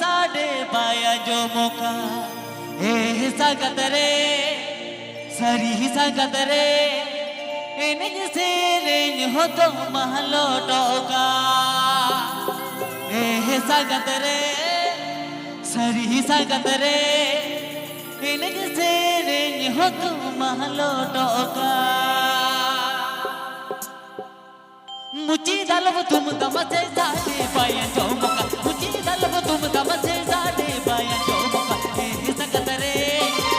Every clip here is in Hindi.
साडे पाया जो मौका ए सागतरे सरी सागतरे इन्हें सेरें हो तो महलो टोका ए सागतरे सरी सागतरे इन्हें सेरें हो तो महलो टोका मुझे दलव तुम तमसे साडे पाया जो मौका मुझे दलव तुम तमसे साडे पाया जो मौका ए संगतरे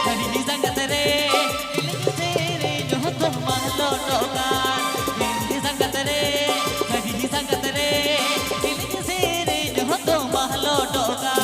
हरी संगतरे इलग तेरे जो तुम महलो टोका ए संगतरे हरी संगतरे इलग तेरे जो तुम महलो टोका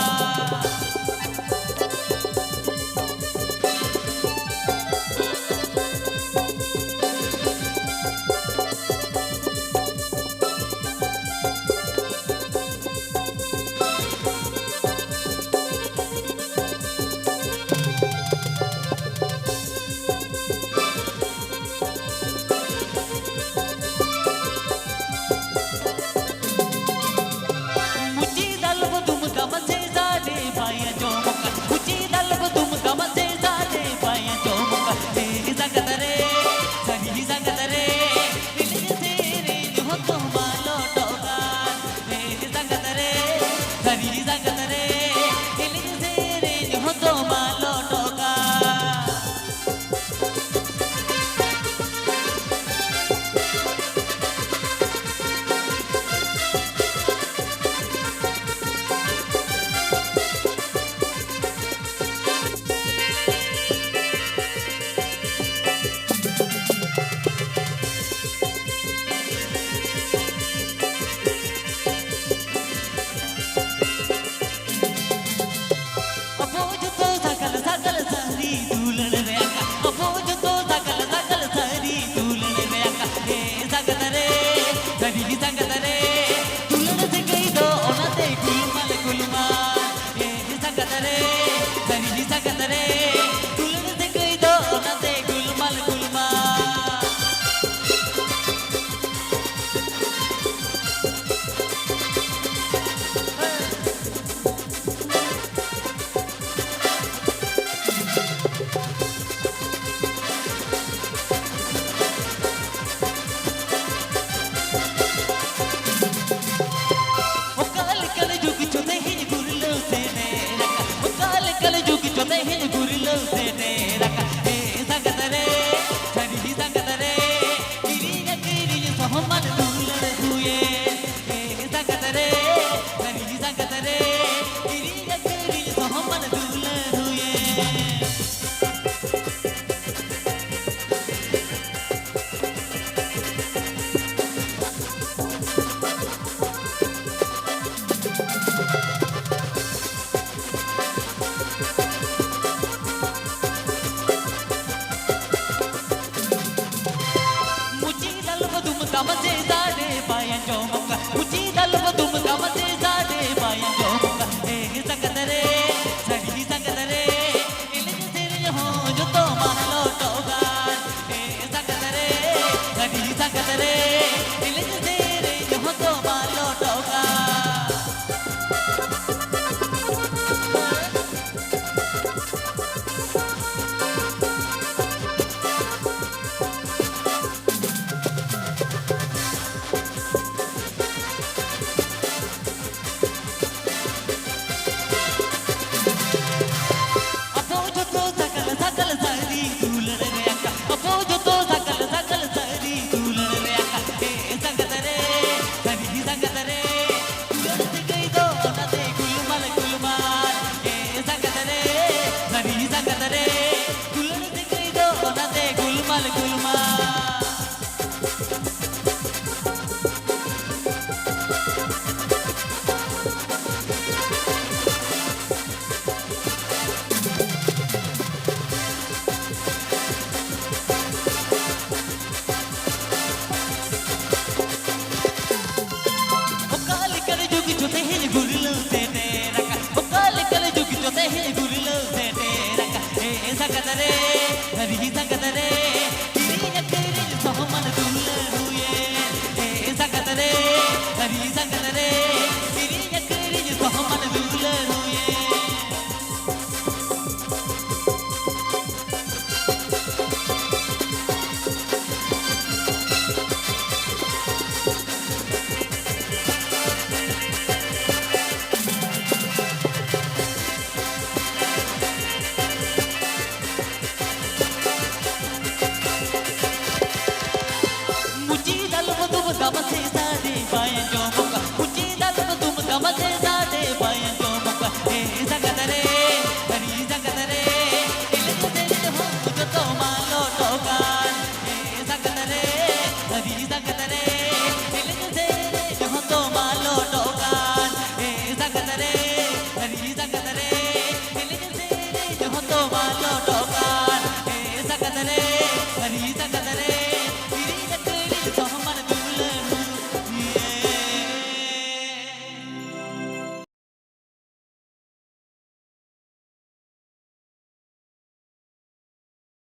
तमसे साडे पाया जो मौका मुझे दलव तुम तमसे साडे पाया जो मौका ए संगतरे सड़ी संगतरे इलग तेरे हो जो तो महलो टोका ए संगतरे सड़ी संगतरे इलग तेरे जो तो महलो टोका संगतरे हरी संगतरे किरिया तेरे सोमन दुल्ल हुए ए संगतरे हरी संगतरे किरिया तेरे सोमन दुल्ल हुए संगत रे